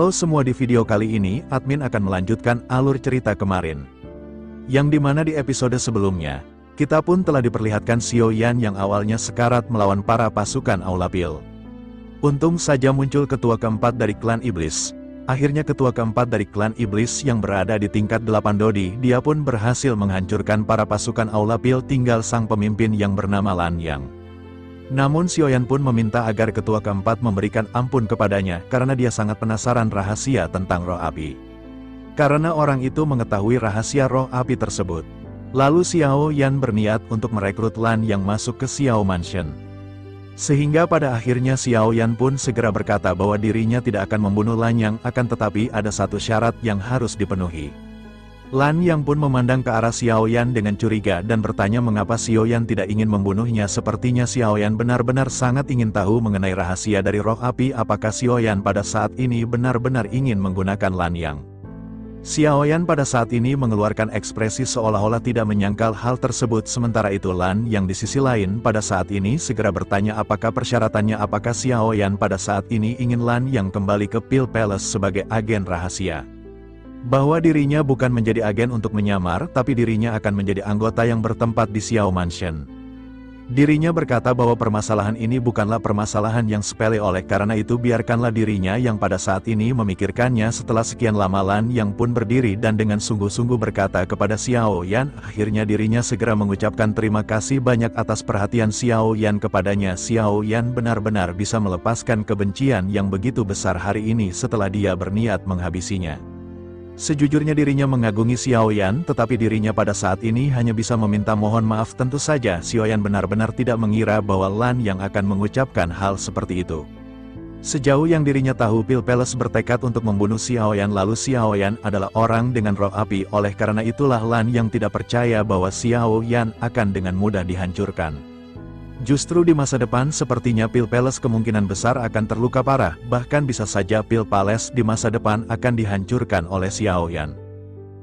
Halo semua, di video kali ini, admin akan melanjutkan alur cerita kemarin. Yang dimana di episode sebelumnya, kita pun telah diperlihatkan Xiao Yan yang awalnya sekarat melawan para pasukan Aula Pil. Untung saja muncul ketua keempat dari klan Iblis. Akhirnya ketua keempat dari klan Iblis yang berada di tingkat 8 Dodi, dia pun berhasil menghancurkan para pasukan Aula Pil, tinggal sang pemimpin yang bernama Lan Yang. Namun Xiao Yan pun meminta agar ketua keempat memberikan ampun kepadanya, karena dia sangat penasaran rahasia tentang roh api. Karena orang itu mengetahui rahasia roh api tersebut. Lalu Xiao Yan berniat untuk merekrut Lan Yang masuk ke Xiao Mansion. Sehingga pada akhirnya Xiao Yan pun segera berkata bahwa dirinya tidak akan membunuh Lan Yang, akan tetapi ada satu syarat yang harus dipenuhi. Lan Yang pun memandang ke arah Xiao Yan dengan curiga dan bertanya mengapa Xiao Yan tidak ingin membunuhnya. Sepertinya Xiao Yan benar-benar sangat ingin tahu mengenai rahasia dari roh api. Apakah Xiao Yan pada saat ini benar-benar ingin menggunakan Lan Yang? Xiao Yan pada saat ini mengeluarkan ekspresi seolah-olah tidak menyangkal hal tersebut. Sementara itu Lan Yang di sisi lain pada saat ini segera bertanya apakah persyaratannya. Apakah Xiao Yan pada saat ini ingin Lan Yang kembali ke Pil Palace sebagai agen rahasia. Bahwa dirinya bukan menjadi agen untuk menyamar, tapi dirinya akan menjadi anggota yang bertempat di Xiao Mansion. Dirinya berkata bahwa permasalahan ini bukanlah permasalahan yang sepele, oleh karena itu biarkanlah dirinya yang pada saat ini memikirkannya. Setelah sekian lama Lan Yang pun berdiri dan dengan sungguh-sungguh berkata kepada Xiao Yan. Akhirnya dirinya segera mengucapkan terima kasih banyak atas perhatian Xiao Yan kepadanya. Xiao Yan benar-benar bisa melepaskan kebencian yang begitu besar hari ini setelah dia berniat menghabisinya. Sejujurnya dirinya mengagungi Xiao Yan, tetapi dirinya pada saat ini hanya bisa meminta mohon maaf. Tentu saja Xiao Yan benar-benar tidak mengira bahwa Lan Yang akan mengucapkan hal seperti itu. Sejauh yang dirinya tahu, Pil Palace bertekad untuk membunuh Xiao Yan, lalu Xiao Yan adalah orang dengan roh api. Oleh karena itulah Lan Yang tidak percaya bahwa Xiao Yan akan dengan mudah dihancurkan. Justru di masa depan sepertinya Pil Palace kemungkinan besar akan terluka parah, bahkan bisa saja Pil Palace di masa depan akan dihancurkan oleh Xiao Yan.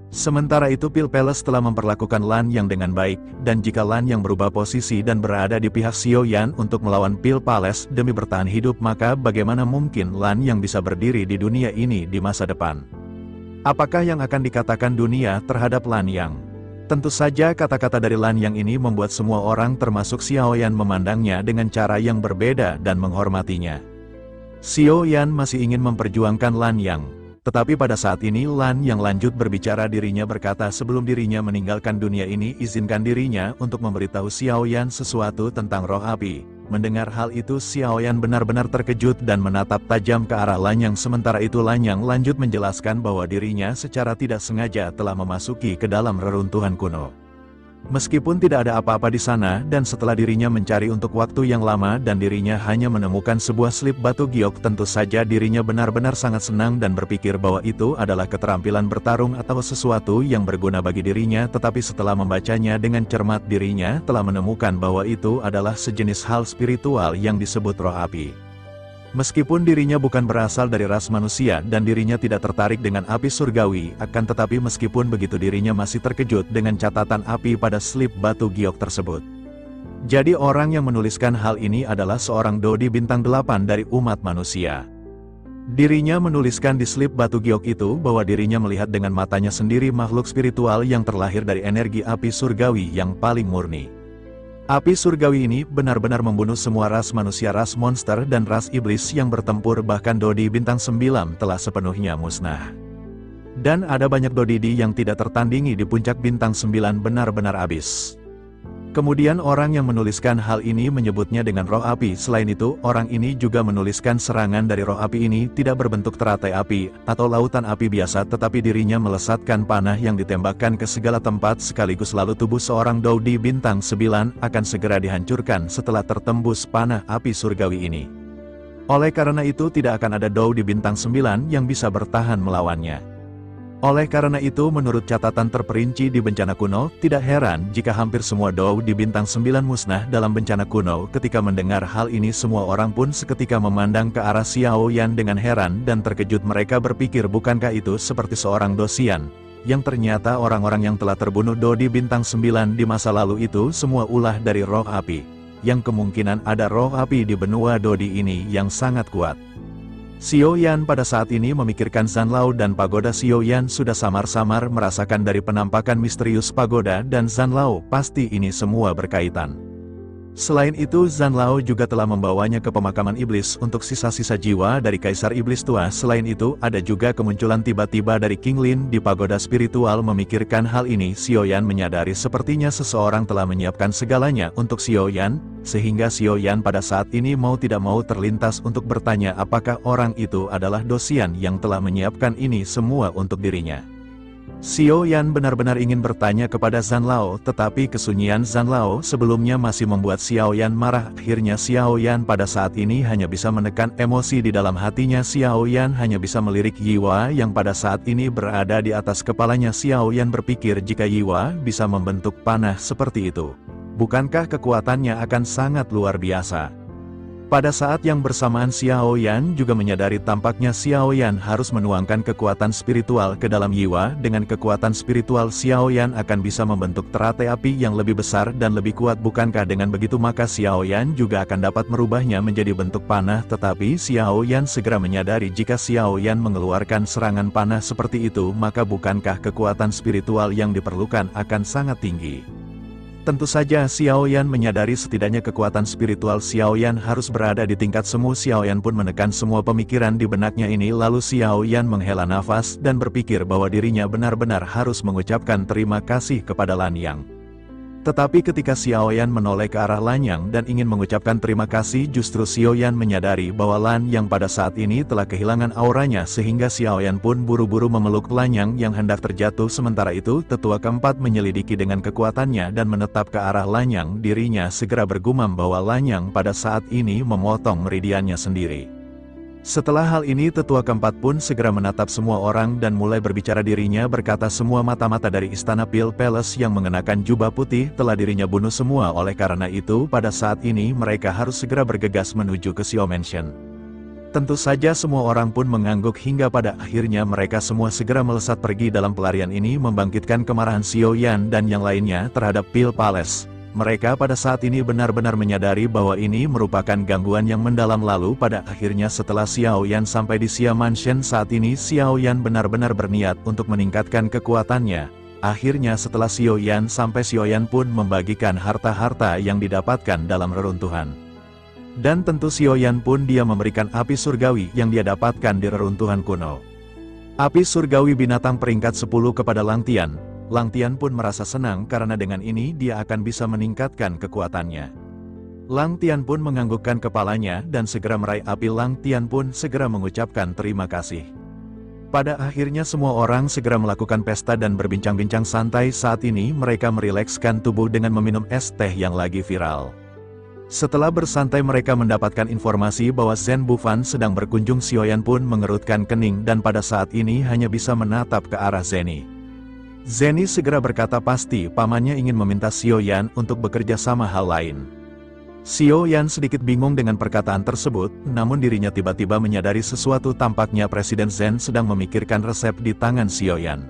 Sementara itu Pil Palace telah memperlakukan Lan Yang dengan baik, dan jika Lan Yang berubah posisi dan berada di pihak Xiao Yan untuk melawan Pil Palace demi bertahan hidup, maka bagaimana mungkin Lan Yang bisa berdiri di dunia ini di masa depan? Apakah yang akan dikatakan dunia terhadap Lan Yang? Tentu saja kata-kata dari Lan Yang ini membuat semua orang termasuk Xiao Yan memandangnya dengan cara yang berbeda dan menghormatinya. Xiao Yan masih ingin memperjuangkan Lan Yang. Tetapi pada saat ini Lan Yang lanjut berbicara. Dirinya berkata sebelum dirinya meninggalkan dunia ini, izinkan dirinya untuk memberitahu Xiao Yan sesuatu tentang roh api. Mendengar hal itu Xiao Yan benar-benar terkejut dan menatap tajam ke arah Lan Yang. Sementara itu Lan Yang lanjut menjelaskan bahwa dirinya secara tidak sengaja telah memasuki ke dalam reruntuhan kuno. Meskipun tidak ada apa-apa di sana, dan setelah dirinya mencari untuk waktu yang lama dan dirinya hanya menemukan sebuah slip batu giok, tentu saja dirinya benar-benar sangat senang dan berpikir bahwa itu adalah keterampilan bertarung atau sesuatu yang berguna bagi dirinya. Tetapi setelah membacanya dengan cermat, dirinya telah menemukan bahwa itu adalah sejenis hal spiritual yang disebut roh api. Meskipun dirinya bukan berasal dari ras manusia dan dirinya tidak tertarik dengan api surgawi, akan tetapi meskipun begitu dirinya masih terkejut dengan catatan api pada slip batu giok tersebut. Jadi orang yang menuliskan hal ini adalah seorang Dodi bintang 8 dari umat manusia. Dirinya menuliskan di slip batu giok itu bahwa dirinya melihat dengan matanya sendiri makhluk spiritual yang terlahir dari energi api surgawi yang paling murni. Api surgawi ini benar-benar membunuh semua ras manusia, ras monster, dan ras iblis yang bertempur. Bahkan Dodi bintang 9 telah sepenuhnya musnah. Dan ada banyak Dodidi yang tidak tertandingi di puncak bintang 9 benar-benar habis. Kemudian orang yang menuliskan hal ini menyebutnya dengan roh api. Selain itu, orang ini juga menuliskan serangan dari roh api ini tidak berbentuk teratai api atau lautan api biasa, tetapi dirinya melesatkan panah yang ditembakkan ke segala tempat sekaligus, lalu tubuh seorang Dodi bintang 9 akan segera dihancurkan setelah tertembus panah api surgawi ini. Oleh karena itu tidak akan ada Dodi bintang 9 yang bisa bertahan melawannya. Oleh karena itu menurut catatan terperinci di bencana kuno, tidak heran jika hampir semua Dou di bintang 9 musnah dalam bencana kuno. Ketika mendengar hal ini semua orang pun seketika memandang ke arah Xiao Yan dengan heran dan terkejut. Mereka berpikir bukankah itu seperti seorang Dosian, yang ternyata orang-orang yang telah terbunuh Dodi bintang 9 di masa lalu itu semua ulah dari roh api. Yang kemungkinan ada roh api di benua Dodi ini yang sangat kuat. Xiao Yan pada saat ini memikirkan Zhan Lao dan pagoda. Xiao Yan sudah samar-samar merasakan dari penampakan misterius pagoda dan Zhan Lao, pasti ini semua berkaitan. Selain itu Zhan Lao juga telah membawanya ke pemakaman iblis untuk sisa-sisa jiwa dari Kaisar Iblis Tua. Selain itu ada juga kemunculan tiba-tiba dari King Lin di pagoda spiritual. Memikirkan hal ini, Xiao Yan menyadari sepertinya seseorang telah menyiapkan segalanya untuk Xiao Yan, sehingga Xiao Yan pada saat ini mau tidak mau terlintas untuk bertanya apakah orang itu adalah Dosian yang telah menyiapkan ini semua untuk dirinya. Xiao Yan benar-benar ingin bertanya kepada Zhan Lao, tetapi kesunyian Zhan Lao sebelumnya masih membuat Xiao Yan marah. Akhirnya Xiao Yan pada saat ini hanya bisa menekan emosi di dalam hatinya. Xiao Yan hanya bisa melirik Yiwa yang pada saat ini berada di atas kepalanya. Xiao Yan berpikir jika Yiwa bisa membentuk panah seperti itu, bukankah kekuatannya akan sangat luar biasa? Pada saat yang bersamaan Xiao Yan juga menyadari tampaknya Xiao Yan harus menuangkan kekuatan spiritual ke dalam Yiwa. Dengan kekuatan spiritual Xiao Yan akan bisa membentuk teratai api yang lebih besar dan lebih kuat. Bukankah dengan begitu maka Xiao Yan juga akan dapat merubahnya menjadi bentuk panah? Tetapi Xiao Yan segera menyadari jika Xiao Yan mengeluarkan serangan panah seperti itu, maka bukankah kekuatan spiritual yang diperlukan akan sangat tinggi? Tentu saja Xiao Yan menyadari setidaknya kekuatan spiritual Xiao Yan harus berada di tingkat semu. Xiao Yan pun menekan semua pemikiran di benaknya ini, lalu Xiao Yan menghela nafas dan berpikir bahwa dirinya benar-benar harus mengucapkan terima kasih kepada Lanyang. Tetapi ketika Xiao Yan menoleh ke arah Lanyang dan ingin mengucapkan terima kasih, justru Xiao Yan menyadari bahwa Lanyang pada saat ini telah kehilangan auranya, sehingga Xiao Yan pun buru-buru memeluk Lanyang yang hendak terjatuh. Sementara itu tetua keempat menyelidiki dengan kekuatannya dan menetap ke arah Lanyang. Dirinya segera bergumam bahwa Lanyang pada saat ini memotong meridiannya sendiri. Setelah hal ini tetua keempat pun segera menatap semua orang dan mulai berbicara. Dirinya berkata semua mata-mata dari istana Pil Palace yang mengenakan jubah putih telah dirinya bunuh semua. Oleh karena itu pada saat ini mereka harus segera bergegas menuju ke Xiao Mansion. Tentu saja semua orang pun mengangguk hingga pada akhirnya mereka semua segera melesat pergi dalam pelarian ini, membangkitkan kemarahan Xiao Yan dan yang lainnya terhadap Pil Palace. Mereka pada saat ini benar-benar menyadari bahwa ini merupakan gangguan yang mendalam. Lalu pada akhirnya setelah Xiao Yan sampai di Xiao Mansion, saat ini Xiao Yan benar-benar berniat untuk meningkatkan kekuatannya. Akhirnya setelah Xiao Yan sampai, Xiao Yan pun membagikan harta-harta yang didapatkan dalam reruntuhan. Dan tentu Xiao Yan pun dia memberikan api surgawi yang dia dapatkan di reruntuhan kuno. Api surgawi binatang peringkat 10 kepada Lang Tian. Lang Tian pun merasa senang karena dengan ini dia akan bisa meningkatkan kekuatannya. Lang Tian pun menganggukkan kepalanya dan segera meraih api. Lang Tian pun segera mengucapkan terima kasih. Pada akhirnya semua orang segera melakukan pesta dan berbincang-bincang santai. Saat ini mereka merilekskan tubuh dengan meminum es teh yang lagi viral. Setelah bersantai mereka mendapatkan informasi bahwa Zhen Bufan sedang berkunjung. Xiao Yan pun mengerutkan kening dan pada saat ini hanya bisa menatap ke arah Zeni. Zeni segera berkata pasti pamannya ingin meminta Xiao Yan untuk bekerja sama hal lain. Xiao Yan sedikit bingung dengan perkataan tersebut, namun dirinya tiba-tiba menyadari sesuatu. Tampaknya Presiden Zhen sedang memikirkan resep di tangan Xiao Yan.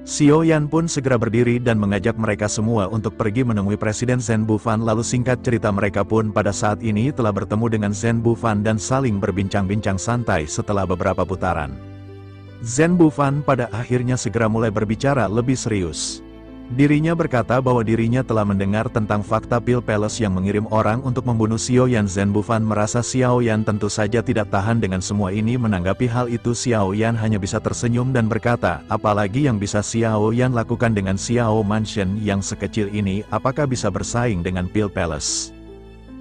Xiao Yan pun segera berdiri dan mengajak mereka semua untuk pergi menemui Presiden Zhen Bufan. Lalu singkat cerita mereka pun pada saat ini telah bertemu dengan Zhen Bufan dan saling berbincang-bincang santai. Setelah beberapa putaran, Zhen Bufan pada akhirnya segera mulai berbicara lebih serius. Dirinya berkata bahwa dirinya telah mendengar tentang fakta Pil Palace yang mengirim orang untuk membunuh Xiao Yan. Zhen Bufan merasa Xiao Yan tentu saja tidak tahan dengan semua ini. Menanggapi hal itu Xiao Yan hanya bisa tersenyum dan berkata, apalagi yang bisa Xiao Yan lakukan dengan Xiao Mansion yang sekecil ini, apakah bisa bersaing dengan Pil Palace?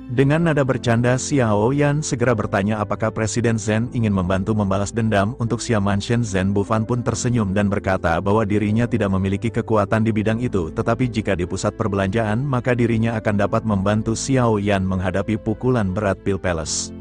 Dengan nada bercanda Xiao Yan segera bertanya apakah Presiden Zhen ingin membantu membalas dendam untuk Xiao Mansion. Zhen Bufan pun tersenyum dan berkata bahwa dirinya tidak memiliki kekuatan di bidang itu, tetapi jika di pusat perbelanjaan maka dirinya akan dapat membantu Xiao Yan menghadapi pukulan berat Pil Palace.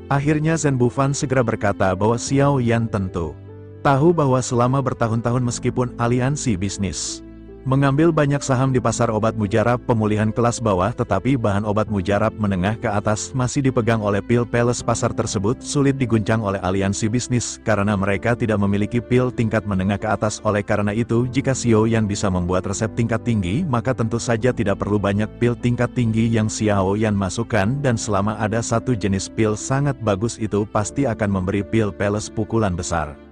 Akhirnya Zhen Bufan segera berkata bahwa Xiao Yan tentu tahu bahwa selama bertahun-tahun meskipun aliansi bisnis Mengambil banyak saham di pasar obat mujarab pemulihan kelas bawah, tetapi bahan obat mujarab menengah ke atas masih dipegang oleh Pil Palace. Pasar tersebut sulit diguncang oleh aliansi bisnis karena mereka tidak memiliki pil tingkat menengah ke atas. Oleh karena itu, jika Xiao Yan bisa membuat resep tingkat tinggi, maka tentu saja tidak perlu banyak pil tingkat tinggi yang Xiao Yan masukkan, dan selama ada satu jenis pil sangat bagus, itu pasti akan memberi Pil Palace pukulan besar.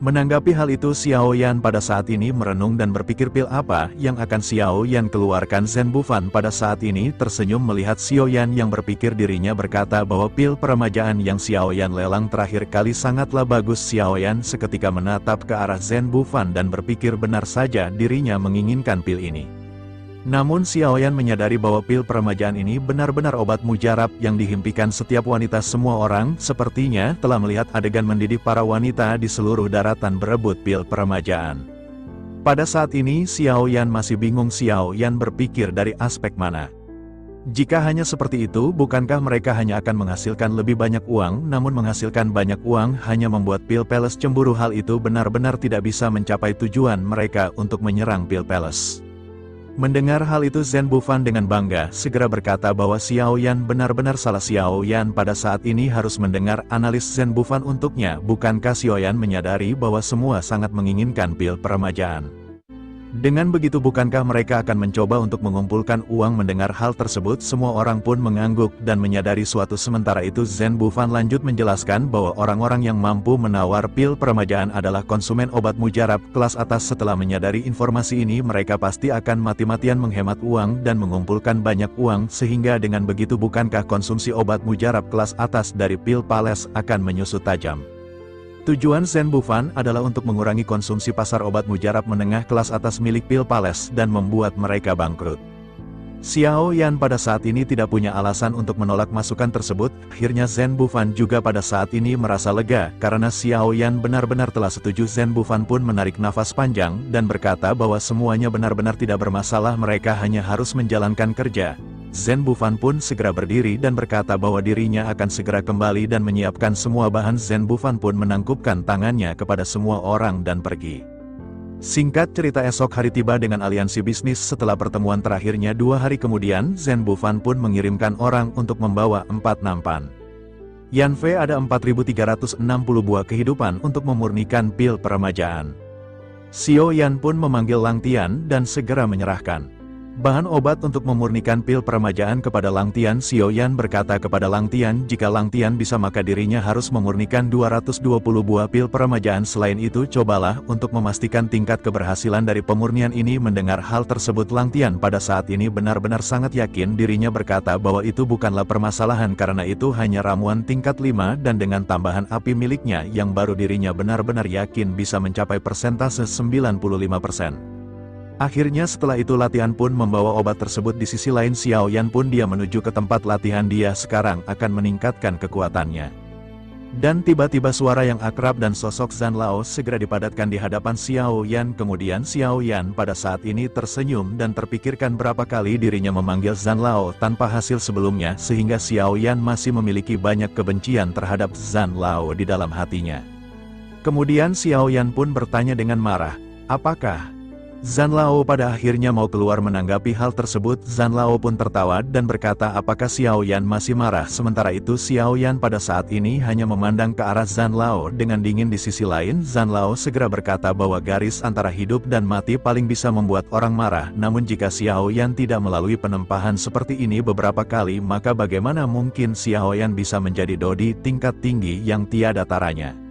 Menanggapi hal itu, Xiao Yan pada saat ini merenung dan berpikir pil apa yang akan Xiao Yan keluarkan. Zhen Bufan pada saat ini tersenyum melihat Xiao Yan yang berpikir, dirinya berkata bahwa pil peremajaan yang Xiao Yan lelang terakhir kali sangatlah bagus. Xiao Yan seketika menatap ke arah Zhen Bufan dan berpikir benar saja dirinya menginginkan pil ini. Namun Xiao Yan menyadari bahwa pil peremajaan ini benar-benar obat mujarab yang dihimpikan setiap wanita. Semua orang sepertinya telah melihat adegan mendidik para wanita di seluruh daratan berebut pil peremajaan. Pada saat ini Xiao Yan masih bingung. Xiao Yan berpikir dari aspek mana? Jika hanya seperti itu, bukankah mereka hanya akan menghasilkan lebih banyak uang? Namun menghasilkan banyak uang hanya membuat Pil Palace cemburu. Hal itu benar-benar tidak bisa mencapai tujuan mereka untuk menyerang Pil Palace. Mendengar hal itu, Zhen Bufan dengan bangga segera berkata bahwa Xiao Yan benar-benar salah. Xiao Yan pada saat ini harus mendengar analis Zhen Bufan untuknya. Bukankah Xiao Yan menyadari bahwa semua sangat menginginkan pil peremajaan? Dengan begitu, bukankah mereka akan mencoba untuk mengumpulkan uang? Mendengar hal tersebut, semua orang pun mengangguk dan menyadari suatu. Sementara itu, Zhen Bufan lanjut menjelaskan bahwa orang-orang yang mampu menawar pil peremajaan adalah konsumen obat mujarab kelas atas. Setelah menyadari informasi ini, mereka pasti akan mati-matian menghemat uang dan mengumpulkan banyak uang, sehingga dengan begitu bukankah konsumsi obat mujarab kelas atas dari Pil Palace akan menyusut tajam? Tujuan Zhen Bufan adalah untuk mengurangi konsumsi pasar obat mujarab menengah kelas atas milik Pil Palace dan membuat mereka bangkrut. Xiao Yan pada saat ini tidak punya alasan untuk menolak masukan tersebut. Akhirnya Zhen Bufan juga pada saat ini merasa lega karena Xiao Yan benar-benar telah setuju. Zhen Bufan pun menarik nafas panjang dan berkata bahwa semuanya benar-benar tidak bermasalah, mereka hanya harus menjalankan kerja. Zhen Bufan pun segera berdiri dan berkata bahwa dirinya akan segera kembali dan menyiapkan semua bahan. Zhen Bufan pun menangkupkan tangannya kepada semua orang dan pergi. Singkat cerita, esok hari tiba dengan aliansi bisnis. Setelah pertemuan terakhirnya 2 hari kemudian, Zhen Bufan pun mengirimkan orang untuk membawa 4 nampan. Yan Fei ada 4.360 buah kehidupan untuk memurnikan pil peremajaan. Xiao Yan pun memanggil Lang Tian dan segera menyerahkan bahan obat untuk memurnikan pil peremajaan kepada Lang Tian. Xiao Yan berkata kepada Lang Tian, jika Lang Tian bisa maka dirinya harus memurnikan 220 buah pil peremajaan. Selain itu, cobalah untuk memastikan tingkat keberhasilan dari pemurnian ini. Mendengar hal tersebut, Lang Tian pada saat ini benar-benar sangat yakin. Dirinya berkata bahwa itu bukanlah permasalahan karena itu hanya ramuan tingkat 5 dan dengan tambahan api miliknya yang baru, dirinya benar-benar yakin bisa mencapai persentase 95%. Akhirnya setelah itu latihan pun membawa obat tersebut. Di sisi lain, Xiao Yan pun dia menuju ke tempat latihan. Dia sekarang akan meningkatkan kekuatannya. Dan tiba-tiba suara yang akrab dan sosok Zhan Lao segera dipadatkan di hadapan Xiao Yan. Kemudian Xiao Yan pada saat ini tersenyum dan terpikirkan berapa kali dirinya memanggil Zhan Lao tanpa hasil sebelumnya, sehingga Xiao Yan masih memiliki banyak kebencian terhadap Zhan Lao di dalam hatinya. Kemudian Xiao Yan pun bertanya dengan marah, apakah Zhan Lao pada akhirnya mau keluar? Menanggapi hal tersebut, Zhan Lao pun tertawa dan berkata apakah Xiao Yan masih marah. Sementara itu Xiao Yan pada saat ini hanya memandang ke arah Zhan Lao dengan dingin. Di sisi lain, Zhan Lao segera berkata bahwa garis antara hidup dan mati paling bisa membuat orang marah. Namun jika Xiao Yan tidak melalui penempahan seperti ini beberapa kali, maka bagaimana mungkin Xiao Yan bisa menjadi dodi tingkat tinggi yang tiada taranya?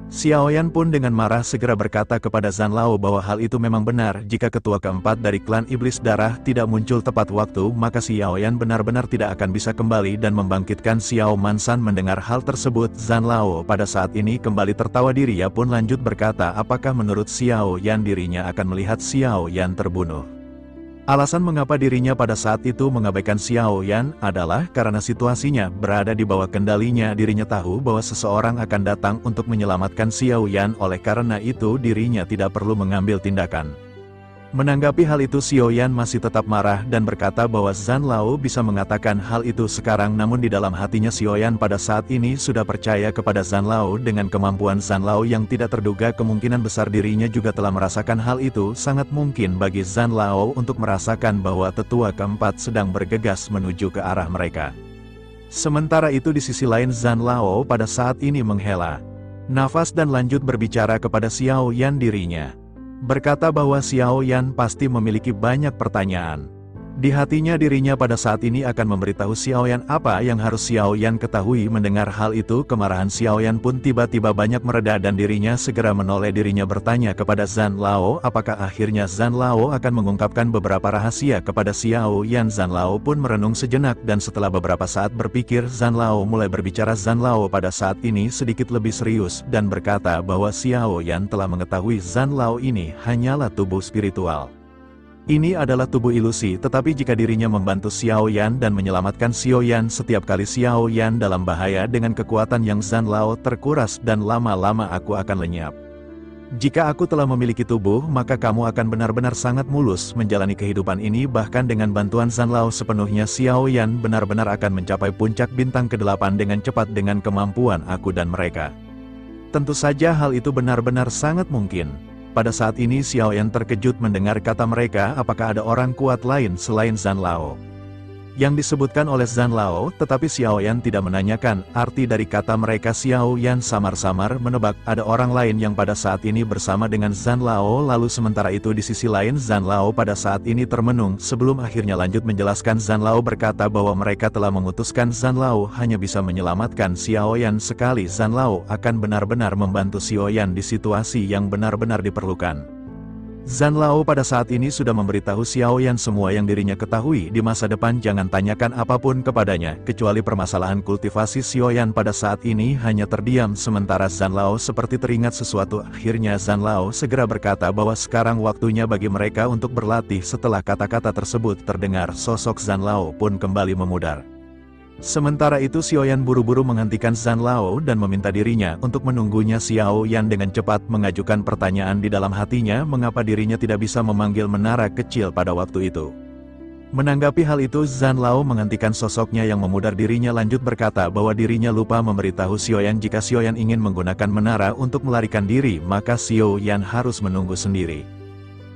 Xiao Yan pun dengan marah segera berkata kepada Zhan Lao bahwa hal itu memang benar. Jika ketua keempat dari klan Iblis Darah tidak muncul tepat waktu, maka Xiao Yan benar-benar tidak akan bisa kembali dan membangkitkan Xiao Mansan. Mendengar hal tersebut, Zhan Lao pada saat ini kembali tertawa. Dirinya pun lanjut berkata apakah menurut Xiao Yan dirinya akan melihat Xiao Yan terbunuh? Alasan mengapa dirinya pada saat itu mengabaikan Xiao Yan adalah karena situasinya berada di bawah kendalinya. Dirinya tahu bahwa seseorang akan datang untuk menyelamatkan Xiao Yan, oleh karena itu dirinya tidak perlu mengambil tindakan. Menanggapi hal itu Xiao Yan masih tetap marah dan berkata bahwa Zhan Lao bisa mengatakan hal itu sekarang, namun di dalam hatinya Xiao Yan pada saat ini sudah percaya kepada Zhan Lao. Dengan kemampuan Zhan Lao yang tidak terduga, kemungkinan besar dirinya juga telah merasakan hal itu. Sangat mungkin bagi Zhan Lao untuk merasakan bahwa tetua keempat sedang bergegas menuju ke arah mereka. Sementara itu di sisi lain Zhan Lao pada saat ini menghela nafas dan lanjut berbicara kepada Xiao Yan dirinya. Berkata bahwa Xiao Yan pasti memiliki banyak pertanyaan. Di hatinya dirinya pada saat ini akan memberitahu Xiao Yan apa yang harus Xiao Yan ketahui. Mendengar hal itu kemarahan Xiao Yan pun tiba-tiba banyak mereda dan dirinya segera menoleh dirinya bertanya kepada Zhan Lao apakah akhirnya Zhan Lao akan mengungkapkan beberapa rahasia kepada Xiao Yan. Zhan Lao pun merenung sejenak dan setelah beberapa saat berpikir Zhan Lao mulai berbicara. Zhan Lao pada saat ini sedikit lebih serius dan berkata bahwa Xiao Yan telah mengetahui Zhan Lao ini hanyalah tubuh spiritual. Ini adalah tubuh ilusi, tetapi jika dirinya membantu Xiao Yan dan menyelamatkan Xiao Yan, setiap kali Xiao Yan dalam bahaya dengan kekuatan yang Zhan Lao terkuras dan lama-lama aku akan lenyap. Jika aku telah memiliki tubuh, maka kamu akan benar-benar sangat mulus menjalani kehidupan ini. Bahkan dengan bantuan Zhan Lao sepenuhnya Xiao Yan benar-benar akan mencapai puncak bintang ke-8 dengan cepat dengan kemampuan aku dan mereka. Tentu saja hal itu benar-benar sangat mungkin. Pada saat ini Xiao Yan terkejut mendengar kata mereka apakah ada orang kuat lain selain Zhan Lao yang disebutkan oleh Zhan Lao, tetapi Xiao Yan tidak menanyakan arti dari kata mereka. Xiao Yan samar-samar menebak ada orang lain yang pada saat ini bersama dengan Zhan Lao. Lalu sementara itu di sisi lain Zhan Lao pada saat ini termenung sebelum akhirnya lanjut menjelaskan. Zhan Lao berkata bahwa mereka telah memutuskan Zhan Lao hanya bisa menyelamatkan Xiao Yan sekali. Zhan Lao akan benar-benar membantu Xiao Yan di situasi yang benar-benar diperlukan. Zhan Lao pada saat ini sudah memberitahu Xiao Yan semua yang dirinya ketahui di masa depan. Jangan tanyakan apapun kepadanya, kecuali permasalahan kultivasi. Xiao Yan pada saat ini hanya terdiam sementara Zhan Lao seperti teringat sesuatu. Akhirnya Zhan Lao segera berkata bahwa sekarang waktunya bagi mereka untuk berlatih. Setelah kata-kata tersebut terdengar, sosok Zhan Lao pun kembali memudar. Sementara itu Xiao Yan buru-buru menghentikan Zhan Lao dan meminta dirinya untuk menunggunya. Xiao Yan dengan cepat mengajukan pertanyaan di dalam hatinya mengapa dirinya tidak bisa memanggil menara kecil pada waktu itu. Menanggapi hal itu Zhan Lao menghentikan sosoknya yang memudar. Dirinya lanjut berkata bahwa dirinya lupa memberitahu Xiao Yan jika Xiao Yan ingin menggunakan menara untuk melarikan diri maka Xiao Yan harus menunggu sendiri.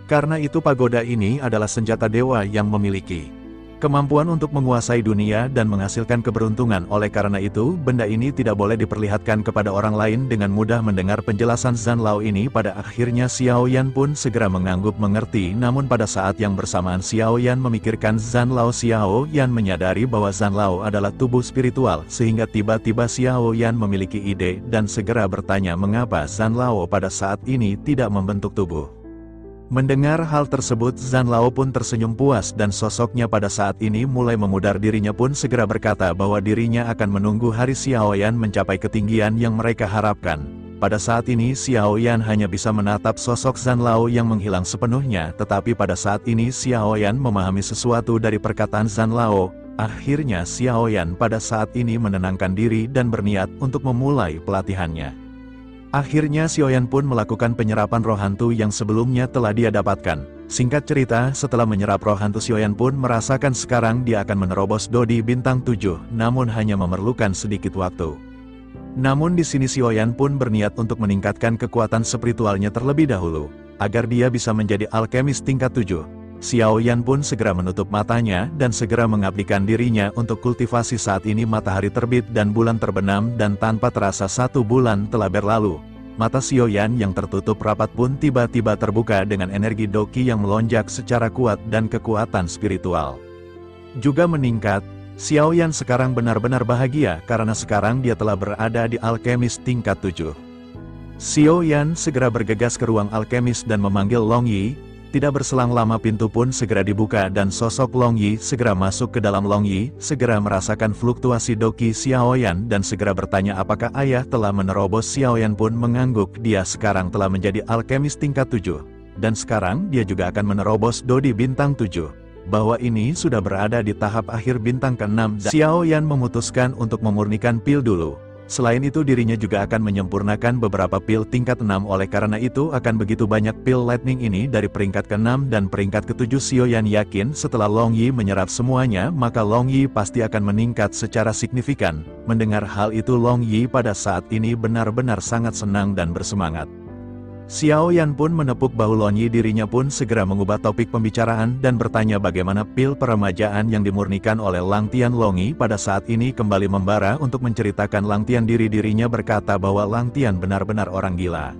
Karena itu pagoda ini adalah senjata dewa yang memiliki kemampuan untuk menguasai dunia dan menghasilkan keberuntungan. Oleh karena itu, benda ini tidak boleh diperlihatkan kepada orang lain. Dengan mudah mendengar penjelasan Zhan Lao ini, pada akhirnya Xiao Yan pun segera mengangguk mengerti. Namun pada saat yang bersamaan Xiao Yan memikirkan Zhan Lao, Xiao Yan menyadari bahwa Zhan Lao adalah tubuh spiritual, sehingga tiba-tiba Xiao Yan memiliki ide dan segera bertanya mengapa Zhan Lao pada saat ini tidak membentuk tubuh. Mendengar hal tersebut Zhan Lao pun tersenyum puas dan sosoknya pada saat ini mulai memudar. Dirinya pun segera berkata bahwa dirinya akan menunggu hari Xiao Yan mencapai ketinggian yang mereka harapkan. Pada saat ini Xiao Yan hanya bisa menatap sosok Zhan Lao yang menghilang sepenuhnya, tetapi pada saat ini Xiao Yan memahami sesuatu dari perkataan Zhan Lao. Akhirnya Xiao Yan pada saat ini menenangkan diri dan berniat untuk memulai pelatihannya. Akhirnya Xiao Yan pun melakukan penyerapan roh hantu yang sebelumnya telah dia dapatkan. Singkat cerita, setelah menyerap roh hantu Xiao Yan pun merasakan sekarang dia akan menerobos Dodi bintang 7, namun hanya memerlukan sedikit waktu. Namun di sini Xiao Yan pun berniat untuk meningkatkan kekuatan spiritualnya terlebih dahulu, agar dia bisa menjadi alkemis tingkat 7. Xiao Yan pun segera menutup matanya dan segera mengabdikan dirinya untuk kultivasi. Saat ini matahari terbit dan bulan terbenam dan tanpa terasa 1 bulan telah berlalu. Mata Xiao Yan yang tertutup rapat pun tiba-tiba terbuka dengan energi doki yang melonjak secara kuat dan kekuatan spiritual juga meningkat. Xiao Yan sekarang benar-benar bahagia karena sekarang dia telah berada di alkemis tingkat 7. Xiao Yan segera bergegas ke ruang alkemis dan memanggil Long Yi. Tidak berselang lama pintu pun segera dibuka dan sosok Long Yi segera masuk ke dalam. Long Yi segera merasakan fluktuasi doki Xiao Yan dan segera bertanya apakah ayah telah menerobos. Xiao Yan pun mengangguk. Dia sekarang telah menjadi alkemis tingkat 7. Dan sekarang dia juga akan menerobos Dodi bintang 7. Bahwa ini sudah berada di tahap akhir bintang ke-6. Xiao Yan memutuskan untuk memurnikan pil dulu. Selain itu dirinya juga akan menyempurnakan beberapa pil tingkat 6 oleh karena itu akan begitu banyak pil lightning ini dari peringkat ke-6 dan peringkat ke-7. Xiao Yan yakin setelah Long Yi menyerap semuanya maka Long Yi pasti akan meningkat secara signifikan. Mendengar hal itu Long Yi pada saat ini benar-benar sangat senang dan bersemangat. Xiao Yan pun menepuk bahu Long Yi, dirinya pun segera mengubah topik pembicaraan dan bertanya bagaimana pil peremajaan yang dimurnikan oleh Lang Tian. Long Yi pada saat ini kembali membara untuk menceritakan Lang Tian. Dirinya berkata bahwa Lang Tian benar-benar orang gila.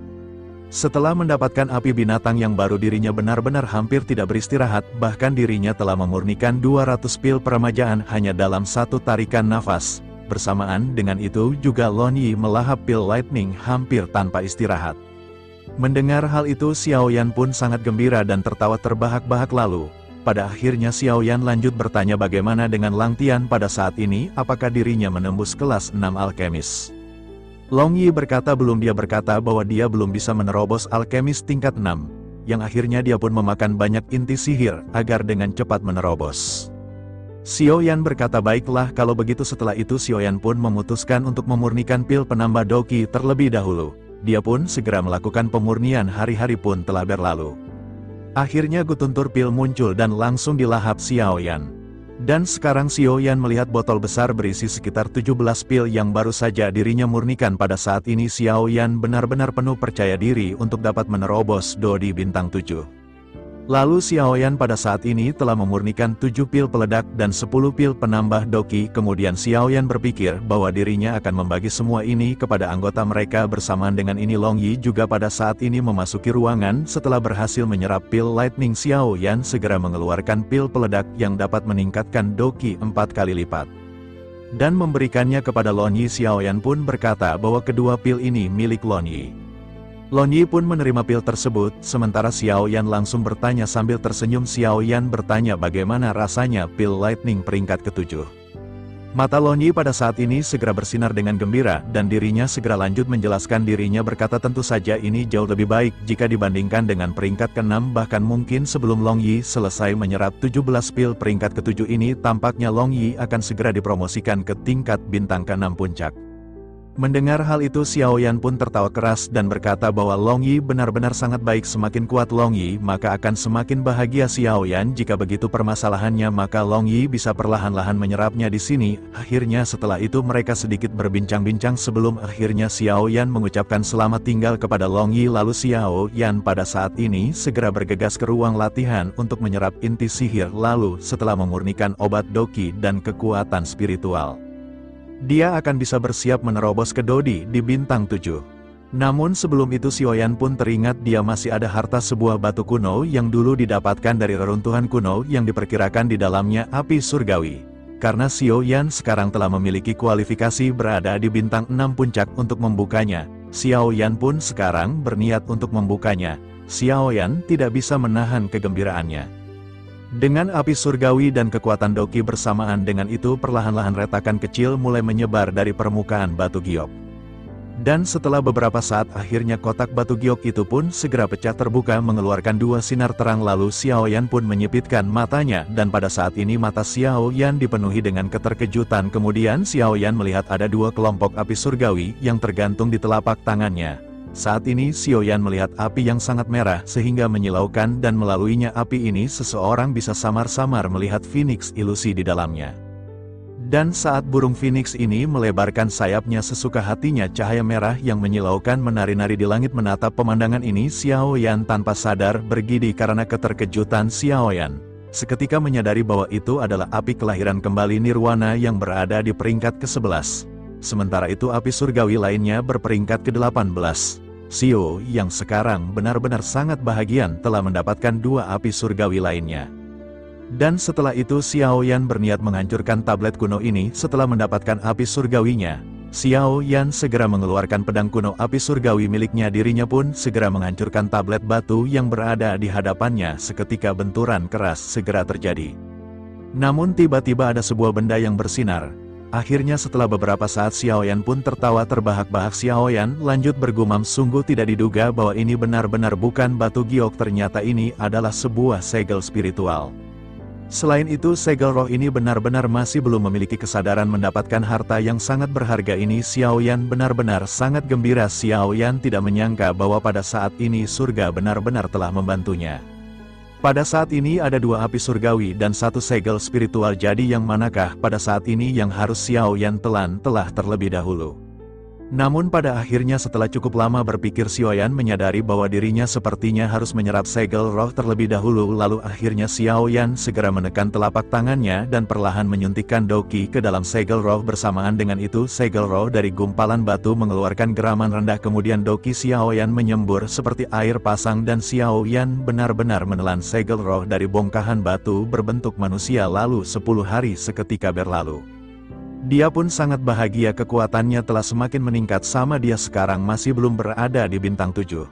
Setelah mendapatkan api binatang yang baru dirinya benar-benar hampir tidak beristirahat, bahkan dirinya telah memurnikan 200 pil peremajaan hanya dalam satu tarikan nafas. Bersamaan dengan itu juga Long Yi melahap pil lightning hampir tanpa istirahat. Mendengar hal itu Xiao Yan pun sangat gembira dan tertawa terbahak-bahak. Lalu, pada akhirnya Xiao Yan lanjut bertanya bagaimana dengan Lang Tian pada saat ini, apakah dirinya menembus kelas 6 alkemis. Long Yi berkata belum. Dia berkata bahwa dia belum bisa menerobos alkemis tingkat 6, yang akhirnya dia pun memakan banyak inti sihir agar dengan cepat menerobos. Xiao Yan berkata baiklah kalau begitu. Setelah itu Xiao Yan pun memutuskan untuk memurnikan pil penambah doki terlebih dahulu. Dia pun segera melakukan pemurnian. Hari-hari pun telah berlalu. Akhirnya Gutuntur pil muncul dan langsung dilahap Xiao Yan. Dan sekarang Xiao Yan melihat botol besar berisi sekitar 17 pil yang baru saja dirinya murnikan. Pada saat ini Xiao Yan benar-benar penuh percaya diri untuk dapat menerobos Dodi bintang 7. Lalu Xiao Yan pada saat ini telah memurnikan 7 pil peledak dan 10 pil penambah doki. Kemudian Xiao Yan berpikir bahwa dirinya akan membagi semua ini kepada anggota mereka. Bersamaan dengan ini Long Yi juga pada saat ini memasuki ruangan. Setelah berhasil menyerap pil lightning, Xiao Yan segera mengeluarkan pil peledak yang dapat meningkatkan doki 4 kali lipat dan memberikannya kepada Long Yi. Xiao Yan pun berkata bahwa kedua pil ini milik Long Yi. Long Yi pun menerima pil tersebut, sementara Xiao Yan langsung bertanya sambil tersenyum. Xiao Yan bertanya bagaimana rasanya pil lightning peringkat ke-7. Mata Long Yi pada saat ini segera bersinar dengan gembira, dan dirinya segera lanjut menjelaskan. Dirinya berkata tentu saja ini jauh lebih baik jika dibandingkan dengan peringkat ke-6, bahkan mungkin sebelum Long Yi selesai menyerap 17 pil peringkat ke-7 ini, tampaknya Long Yi akan segera dipromosikan ke tingkat bintang ke-6 puncak. Mendengar hal itu Xiao Yan pun tertawa keras dan berkata bahwa Long Yi benar-benar sangat baik. Semakin kuat Long Yi maka akan semakin bahagia Xiao Yan. Jika begitu permasalahannya maka Long Yi bisa perlahan-lahan menyerapnya di sini. Akhirnya setelah itu mereka sedikit berbincang-bincang sebelum akhirnya Xiao Yan mengucapkan selamat tinggal kepada Long Yi. Lalu Xiao Yan pada saat ini segera bergegas ke ruang latihan untuk menyerap inti sihir. Lalu setelah memurnikan obat doki dan kekuatan spiritual, dia akan bisa bersiap menerobos ke Dodi di bintang 7. Namun sebelum itu Xiao Yan pun teringat dia masih ada harta sebuah batu kuno yang dulu didapatkan dari reruntuhan kuno yang diperkirakan di dalamnya api surgawi. Karena Xiao Yan sekarang telah memiliki kualifikasi berada di bintang 6 puncak untuk membukanya, Xiao Yan pun sekarang berniat untuk membukanya. Xiao Yan tidak bisa menahan kegembiraannya. Dengan api surgawi dan kekuatan doki bersamaan dengan itu perlahan-lahan retakan kecil mulai menyebar dari permukaan batu giok. Dan setelah beberapa saat akhirnya kotak batu giok itu pun segera pecah terbuka mengeluarkan 2 sinar terang. Lalu Xiao Yan pun menyipitkan matanya dan pada saat ini mata Xiao Yan dipenuhi dengan keterkejutan. Kemudian Xiao Yan melihat ada 2 kelompok api surgawi yang tergantung di telapak tangannya. Saat ini Xiao Yan melihat api yang sangat merah sehingga menyilaukan dan melaluinya api ini seseorang bisa samar-samar melihat Phoenix ilusi di dalamnya. Dan saat burung Phoenix ini melebarkan sayapnya sesuka hatinya cahaya merah yang menyilaukan menari-nari di langit menatap pemandangan ini. Xiao Yan tanpa sadar bergidi karena keterkejutan. Xiao Yan seketika menyadari bahwa itu adalah api kelahiran kembali Nirwana yang berada di peringkat ke-11. Sementara itu api surgawi lainnya berperingkat ke-18. Xiao yang sekarang benar-benar sangat bahagia telah mendapatkan 2 api surgawi lainnya. Dan setelah itu Xiao Yan berniat menghancurkan tablet kuno ini. Setelah mendapatkan api surgawinya, Xiao Yan segera mengeluarkan pedang kuno api surgawi miliknya. Dirinya pun segera menghancurkan tablet batu yang berada di hadapannya. Seketika benturan keras segera terjadi. Namun tiba-tiba ada sebuah benda yang bersinar. Akhirnya setelah beberapa saat Xiao Yan pun tertawa terbahak-bahak. Xiao Yan lanjut bergumam, sungguh tidak diduga bahwa ini benar-benar bukan batu giok, ternyata ini adalah sebuah segel spiritual. Selain itu, segel roh ini benar-benar masih belum memiliki kesadaran mendapatkan harta yang sangat berharga ini. Xiao Yan benar-benar sangat gembira. Xiao Yan tidak menyangka bahwa pada saat ini surga benar-benar telah membantunya. Pada saat ini ada 2 api surgawi dan 1 segel spiritual, jadi yang manakah pada saat ini yang harus Xiao Yan telah terlebih dahulu. Namun pada akhirnya setelah cukup lama berpikir, Xiao Yan menyadari bahwa dirinya sepertinya harus menyerap segel roh terlebih dahulu. Lalu akhirnya Xiao Yan segera menekan telapak tangannya dan perlahan menyuntikkan Doqi ke dalam segel roh. Bersamaan dengan itu segel roh dari gumpalan batu mengeluarkan geraman rendah, kemudian Doqi Xiao Yan menyembur seperti air pasang dan Xiao Yan benar-benar menelan segel roh dari bongkahan batu berbentuk manusia. Lalu 10 hari seketika berlalu. Dia pun sangat bahagia, kekuatannya telah semakin meningkat sama dia sekarang masih belum berada di bintang 7.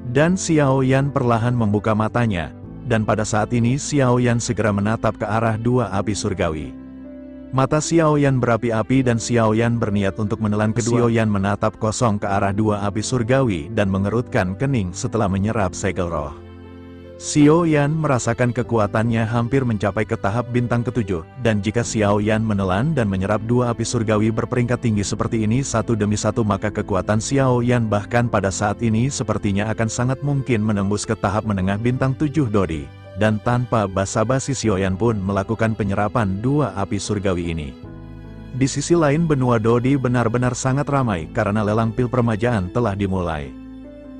Dan Xiao Yan perlahan membuka matanya, dan pada saat ini Xiao Yan segera menatap ke arah 2 api surgawi. Mata Xiao Yan berapi-api dan Xiao Yan berniat untuk menelan kedua. Xiao Yan menatap kosong ke arah 2 api surgawi dan mengerutkan kening setelah menyerap segel roh. Xiao Yan merasakan kekuatannya hampir mencapai ke tahap bintang ke-7, dan jika Xiao Yan menelan dan menyerap 2 api surgawi berperingkat tinggi seperti ini satu demi satu, maka kekuatan Xiao Yan bahkan pada saat ini sepertinya akan sangat mungkin menembus ke tahap menengah bintang 7 Dodi. Dan tanpa basa-basi Xiao Yan pun melakukan penyerapan 2 api surgawi ini. Di sisi lain benua Dodi benar-benar sangat ramai karena lelang pil permajaan telah dimulai.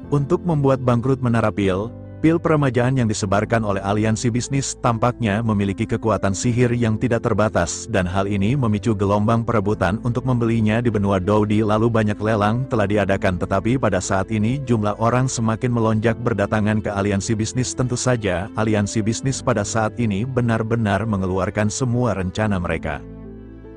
Untuk membuat bangkrut menara pil permajaan yang disebarkan oleh aliansi bisnis tampaknya memiliki kekuatan sihir yang tidak terbatas, dan hal ini memicu gelombang perebutan untuk membelinya di benua Dodi. Lalu banyak lelang telah diadakan, tetapi pada saat ini jumlah orang semakin melonjak berdatangan ke aliansi bisnis. Tentu saja, aliansi bisnis pada saat ini benar-benar mengeluarkan semua rencana mereka.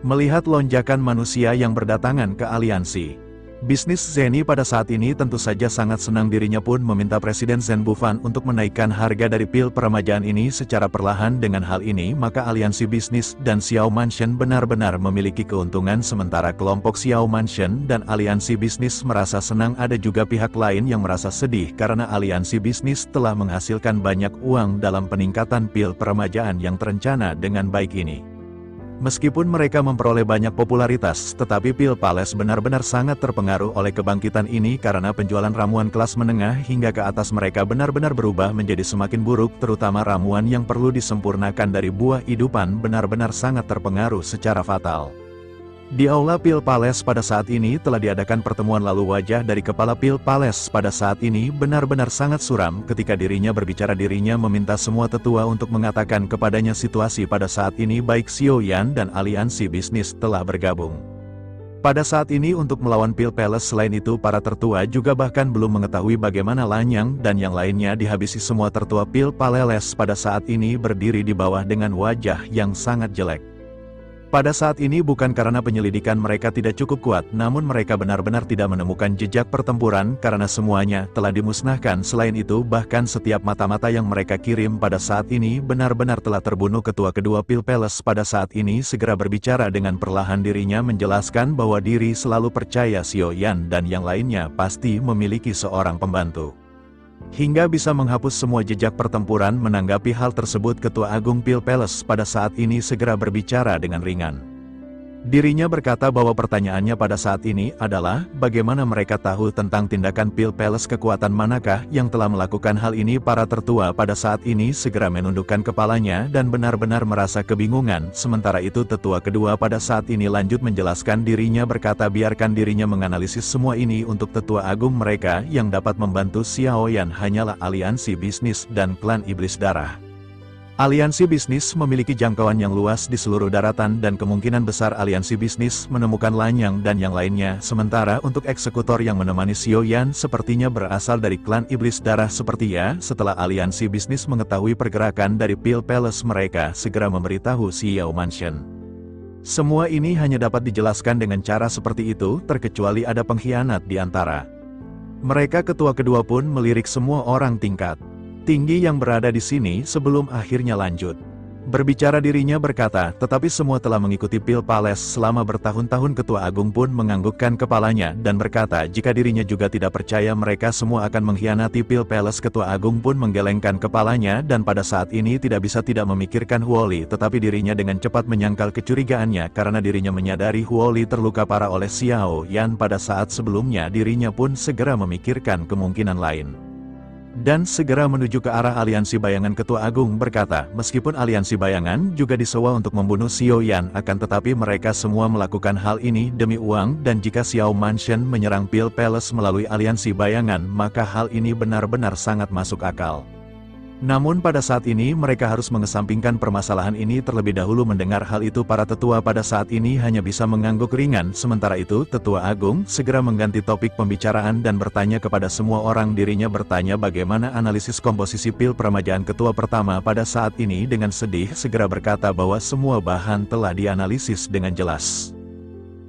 Melihat lonjakan manusia yang berdatangan ke aliansi bisnis Zeni pada saat ini tentu saja sangat senang. Dirinya pun meminta Presiden Zhen Bufan untuk menaikkan harga dari pil permajaan ini secara perlahan. Dengan hal ini maka aliansi bisnis dan Xiao Mansion benar-benar memiliki keuntungan, sementara kelompok Xiao Mansion dan aliansi bisnis merasa senang. Ada juga pihak lain yang merasa sedih karena aliansi bisnis telah menghasilkan banyak uang dalam peningkatan pil permajaan yang terencana dengan baik ini. Meskipun mereka memperoleh banyak popularitas, tetapi Pil Palace benar-benar sangat terpengaruh oleh kebangkitan ini karena penjualan ramuan kelas menengah hingga ke atas mereka benar-benar berubah menjadi semakin buruk, terutama ramuan yang perlu disempurnakan dari buah hidupan benar-benar sangat terpengaruh secara fatal. Di aula Pil Palace pada saat ini telah diadakan pertemuan, lalu wajah dari kepala Pil Palace pada saat ini benar-benar sangat suram ketika dirinya berbicara. Dirinya meminta semua tetua untuk mengatakan kepadanya situasi pada saat ini, baik Xiao Yan dan aliansi bisnis telah bergabung pada saat ini untuk melawan Pil Palace. Selain itu para tertua juga bahkan belum mengetahui bagaimana Lanyang dan yang lainnya dihabisi. Semua tertua Pil Palace pada saat ini berdiri di bawah dengan wajah yang sangat jelek. Pada saat ini bukan karena penyelidikan mereka tidak cukup kuat, namun mereka benar-benar tidak menemukan jejak pertempuran karena semuanya telah dimusnahkan. Selain itu bahkan setiap mata-mata yang mereka kirim pada saat ini benar-benar telah terbunuh. Ketua kedua Pil Palace pada saat ini segera berbicara dengan perlahan. Dirinya menjelaskan bahwa diri selalu percaya Xiao Yan dan yang lainnya pasti memiliki seorang pembantu hingga bisa menghapus semua jejak pertempuran. Menanggapi hal tersebut, Ketua Agung Pil Palace pada saat ini segera berbicara dengan ringan. Dirinya berkata bahwa pertanyaannya pada saat ini adalah, bagaimana mereka tahu tentang tindakan Pil Palace? Kekuatan manakah yang telah melakukan hal ini? Para tertua pada saat ini segera menundukkan kepalanya dan benar-benar merasa kebingungan. Sementara itu tetua kedua pada saat ini lanjut menjelaskan. Dirinya berkata biarkan dirinya menganalisis semua ini. Untuk tetua agung mereka yang dapat membantu Xiao Yan hanyalah aliansi bisnis dan klan iblis darah. Aliansi bisnis memiliki jangkauan yang luas di seluruh daratan dan kemungkinan besar aliansi bisnis menemukan Lanyang dan yang lainnya. Sementara untuk eksekutor yang menemani Xiao Yan sepertinya berasal dari klan iblis darah seperti ya. Setelah aliansi bisnis mengetahui pergerakan dari Pil Palace, mereka segera memberitahu Xiao Mansion. Semua ini hanya dapat dijelaskan dengan cara seperti itu, terkecuali ada pengkhianat di antara mereka. Ketua kedua pun melirik semua orang tingkat tinggi yang berada di sini sebelum akhirnya lanjut. Berbicara dirinya berkata, tetapi semua telah mengikuti Pil Palace selama bertahun-tahun. Ketua Agung pun menganggukkan kepalanya dan berkata jika dirinya juga tidak percaya mereka semua akan mengkhianati Pil Palace. Ketua Agung pun menggelengkan kepalanya dan pada saat ini tidak bisa tidak memikirkan Huoli, tetapi dirinya dengan cepat menyangkal kecurigaannya karena dirinya menyadari Huoli terluka parah oleh Xiao Yan pada saat sebelumnya. Dirinya pun segera memikirkan kemungkinan lain dan segera menuju ke arah aliansi bayangan. Ketua Agung berkata, meskipun aliansi bayangan juga disewa untuk membunuh Xiao Yan, akan tetapi mereka semua melakukan hal ini demi uang, dan jika Xiao Mansion menyerang Pil Palace melalui aliansi bayangan, maka hal ini benar-benar sangat masuk akal. Namun pada saat ini mereka harus mengesampingkan permasalahan ini terlebih dahulu. Mendengar hal itu para tetua pada saat ini hanya bisa mengangguk ringan. Sementara itu Tetua Agung segera mengganti topik pembicaraan dan bertanya kepada semua orang. Dirinya bertanya bagaimana analisis komposisi pil permajaan. Ketua pertama pada saat ini dengan sedih segera berkata bahwa semua bahan telah dianalisis dengan jelas.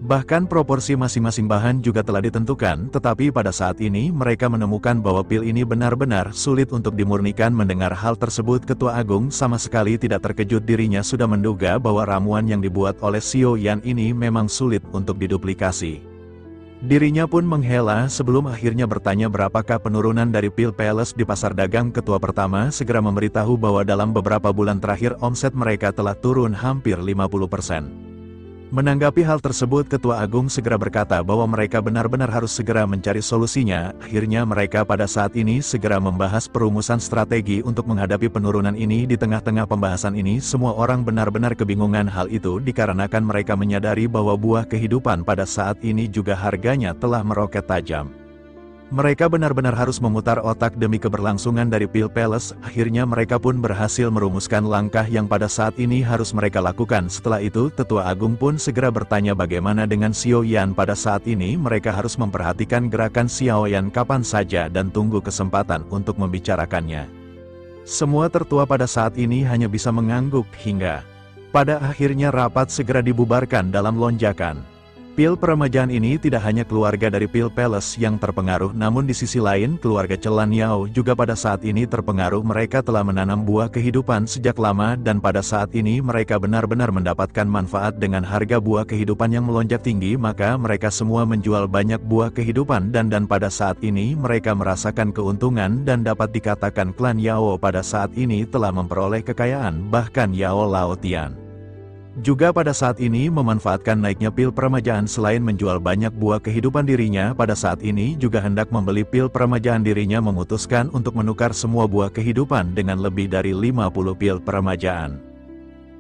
Bahkan proporsi masing-masing bahan juga telah ditentukan, tetapi pada saat ini mereka menemukan bahwa pil ini benar-benar sulit untuk dimurnikan. Mendengar hal tersebut Ketua Agung sama sekali tidak terkejut. Dirinya sudah menduga bahwa ramuan yang dibuat oleh Xiao Yan ini memang sulit untuk diduplikasi. Dirinya pun menghela sebelum akhirnya bertanya berapakah penurunan dari Pil Palace di pasar dagang. Ketua pertama segera memberitahu bahwa dalam beberapa bulan terakhir omset mereka telah turun hampir 50%. Menanggapi hal tersebut Ketua Agung segera berkata bahwa mereka benar-benar harus segera mencari solusinya. Akhirnya mereka pada saat ini segera membahas perumusan strategi untuk menghadapi penurunan ini. Di tengah-tengah pembahasan ini semua orang benar-benar kebingungan. Hal itu dikarenakan mereka menyadari bahwa buah kehidupan pada saat ini juga harganya telah meroket tajam. Mereka benar-benar harus memutar otak demi keberlangsungan dari Pil Palace. Akhirnya mereka pun berhasil merumuskan langkah yang pada saat ini harus mereka lakukan. Setelah itu Tetua Agung pun segera bertanya bagaimana dengan Xiao Yan. Pada saat ini mereka harus memperhatikan gerakan Xiao Yan kapan saja dan tunggu kesempatan untuk membicarakannya. Semua tertua pada saat ini hanya bisa mengangguk hingga pada akhirnya rapat segera dibubarkan dalam lonjakan. Pil peremajaan ini tidak hanya keluarga dari Pil Palace yang terpengaruh, namun di sisi lain keluarga Celan Yao juga pada saat ini terpengaruh. Mereka telah menanam buah kehidupan sejak lama dan pada saat ini mereka benar-benar mendapatkan manfaat dengan harga buah kehidupan yang melonjak tinggi. Maka mereka semua menjual banyak buah kehidupan dan pada saat ini mereka merasakan keuntungan dan dapat dikatakan klan Yao pada saat ini telah memperoleh kekayaan. Bahkan Yao Laotian juga pada saat ini memanfaatkan naiknya pil peremajaan. Selain menjual banyak buah kehidupan, dirinya pada saat ini juga hendak membeli pil peremajaan. Dirinya memutuskan untuk menukar semua buah kehidupan dengan lebih dari 50 pil peremajaan.